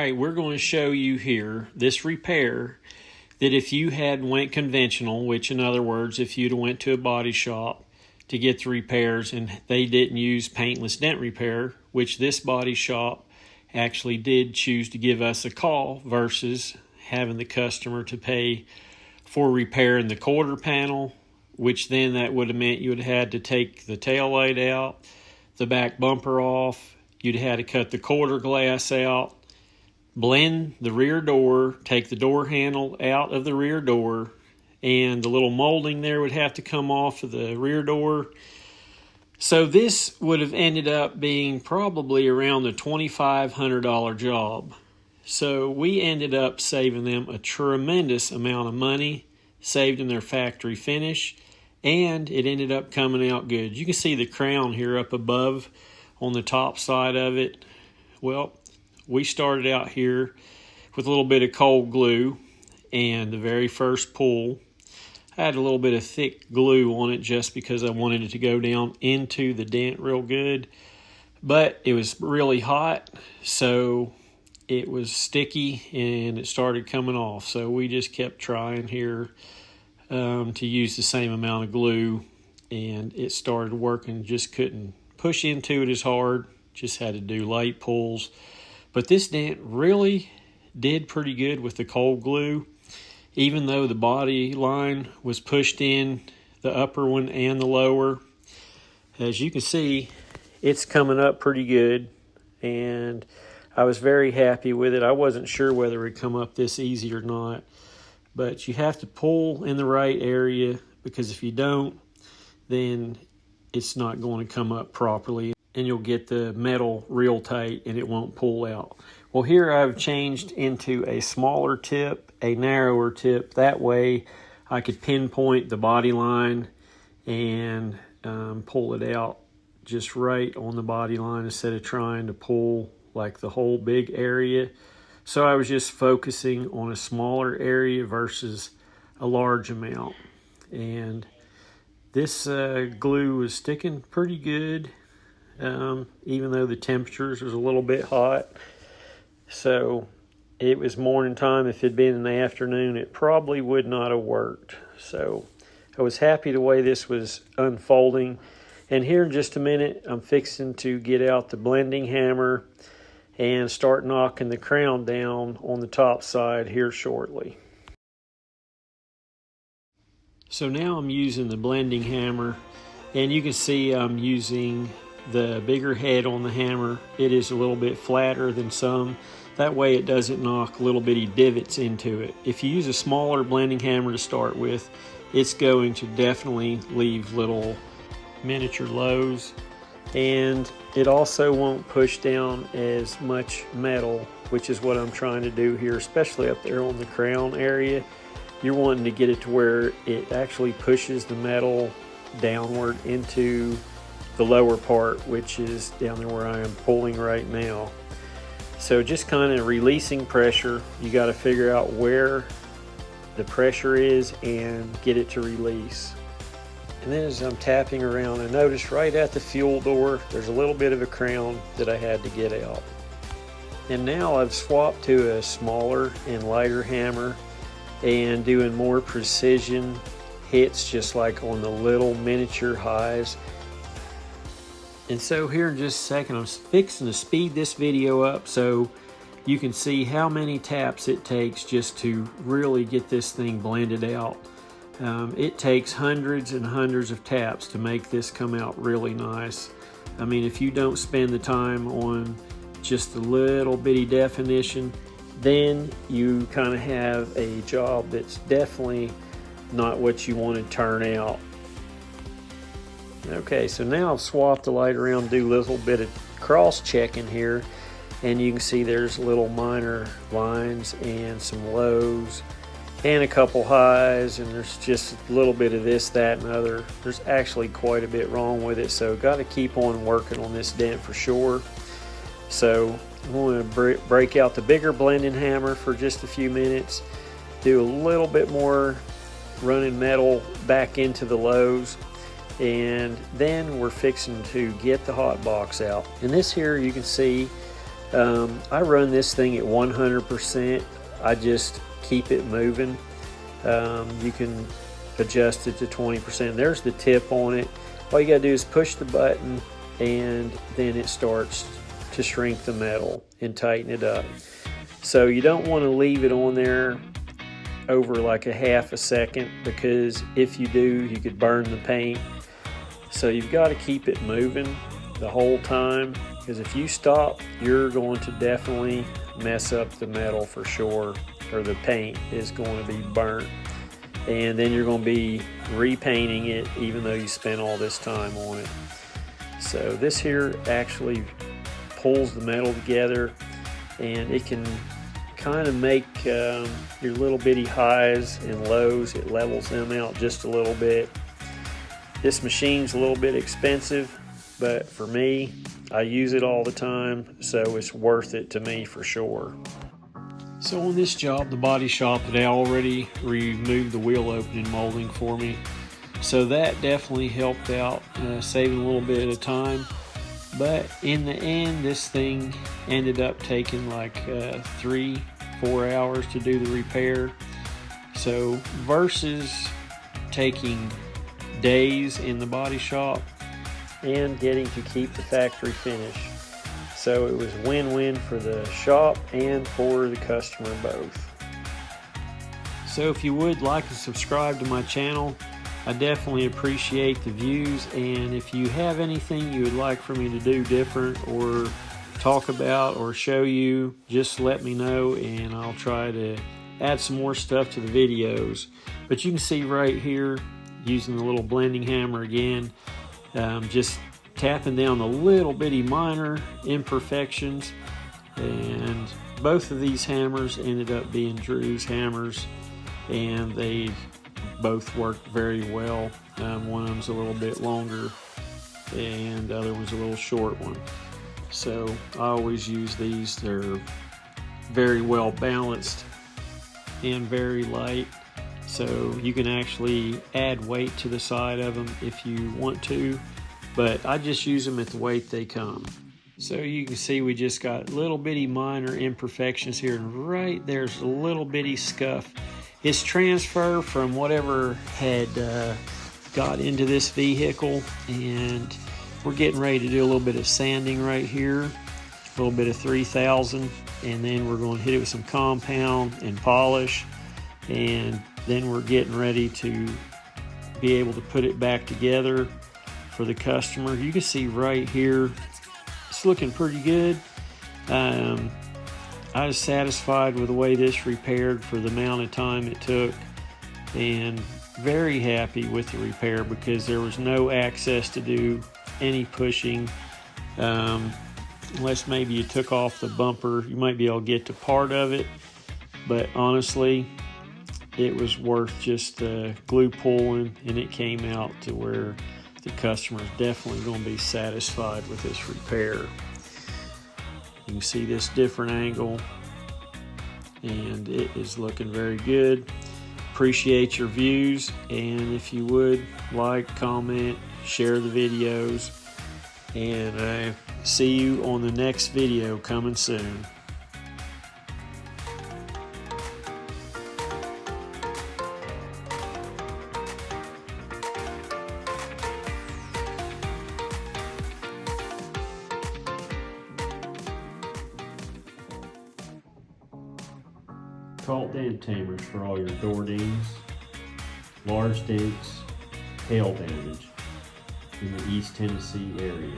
right, we're going to show you here this repair that if you had went conventional, which in other words, if you'd went to a body shop to get the repairs and they didn't use Paintless Dent Repair, which this body shop actually did choose to give us a call versus having the customer to pay for repairing the quarter panel, which then that would have meant you would have had to take the tail light out, the back bumper off, you'd have had to cut the quarter glass out, blend the rear door, take the door handle out of the rear door, and the little molding there would have to come off of the rear door. So this would have ended up being probably around the $2,500 job. So we ended up saving them a tremendous amount of money, saved them their factory finish, and it ended up coming out good. You can see the crown here up above on the top side of it. Well, we started out here with a little bit of cold glue, and the very first pull, I had a little bit of thick glue on it just because I wanted it to go down into the dent real good. But it was really hot, so it was sticky and it started coming off. So we just kept trying here to use the same amount of glue, and it started working. Just couldn't push into it as hard, just had to do light pulls. But this dent really did pretty good with the cold glue, even though the body line was pushed in, the upper one and the lower. As you can see, it's coming up pretty good, and I was very happy with it. I wasn't sure whether it would come up this easy or not, but you have to pull in the right area, because if you don't, then it's not going to come up properly, and you'll get the metal real tight and it won't pull out. Well, here I've changed into a smaller tip, a narrower tip. That way I could pinpoint the body line and pull it out just right on the body line instead of trying to pull like the whole big area. So I was just focusing on a smaller area versus a large amount. And this glue was sticking pretty good, even though the temperatures was a little bit hot. So it was morning time. If it had been in the afternoon, it probably would not have worked. So I was happy the way this was unfolding. And here in just a minute, I'm fixing to get out the blending hammer and start knocking the crown down on the top side here shortly. So now I'm using the blending hammer, and you can see I'm using the bigger head on the hammer. It is a little bit flatter than some. That way it doesn't knock little bitty divots into it. If you use a smaller blending hammer to start with, it's going to definitely leave little miniature lows, and it also won't push down as much metal, which is what I'm trying to do here, especially up there on the crown area. You're wanting to get it to where it actually pushes the metal downward into the lower part, which is down there where I am pulling right now. So just kind of releasing pressure. You got to figure out where the pressure is and get it to release. And then as I'm tapping around, I noticed right at the fuel door, there's a little bit of a crown that I had to get out. And now I've swapped to a smaller and lighter hammer and doing more precision hits, just like on the little miniature highs. And so here in just a second, I'm fixing to speed this video up so you can see how many taps it takes just to really get this thing blended out. It takes hundreds and hundreds of taps to make this come out really nice. I mean, if you don't spend the time on just a little bitty definition, then you kind of have a job that's definitely not what you want to turn out. Okay, so now I've swapped the light around, do a little bit of cross-checking here, and you can see there's little minor lines and some lows and a couple highs, and there's just a little bit of this, that, and other. There's actually quite a bit wrong with it, so got to keep on working on this dent for sure. So I'm going to break out the bigger blending hammer for just a few minutes, do a little bit more running metal back into the lows, and then we're fixing to get the hot box out. And this here, you can see I run this thing at 100%. I just keep it moving. You can adjust it to 20%. There's the tip on it. All you gotta do is push the button and then it starts to shrink the metal and tighten it up. So you don't want to leave it on there over like a half a second, because if you do, you could burn the paint. So you've got to keep it moving the whole time, because if you stop, you're going to definitely mess up the metal for sure, or the paint is going to be burnt, and then you're going to be repainting it even though you spent all this time on it. So this here actually pulls the metal together, and it can kind of make your little bitty highs and lows, it levels them out just a little bit. This machine's a little bit expensive, but for me, I use it all the time, so it's worth it to me for sure. So on this job, the body shop had already removed the wheel opening molding for me, so that definitely helped out, saving a little bit of time. But in the end, this thing ended up taking like 3-4 hours to do the repair. So versus taking days in the body shop and getting to keep the factory finish. So it was win-win for the shop and for the customer both. So if you would like to subscribe to my channel, I definitely appreciate the views, and if you have anything you would like for me to do different or talk about or show you, just let me know and I'll try to add some more stuff to the videos. But you can see right here, using the little blending hammer again, just tapping down the little bitty minor imperfections, and both of these hammers ended up being Drew's hammers, and they both worked very well. One of them's a little bit longer and the other was a little short one. So I always use these. They're very well balanced and very light, so you can actually add weight to the side of them if you want to, but I just use them at the weight they come. So you can see we just got little bitty minor imperfections here, and right there's a little bitty scuff. It's transfer from whatever had got into this vehicle, and we're getting ready to do a little bit of sanding right here, a little bit of 3000, and then we're going to hit it with some compound and polish, and then we're getting ready to be able to put it back together for the customer. You can see right here, it's looking pretty good. I was satisfied with the way this repaired for the amount of time it took, and very happy with the repair because there was no access to do any pushing. Unless maybe you took off the bumper, you might be able to get to part of it, but honestly it was worth just glue pulling, and it came out to where the customer is definitely going to be satisfied with this repair. You can see this different angle, and it is looking very good. Appreciate your views, and if you would like, comment, share the videos, and I see you on the next video coming soon. Call Dent Tamers for all your door dings, large dents, hail damage in the East Tennessee area.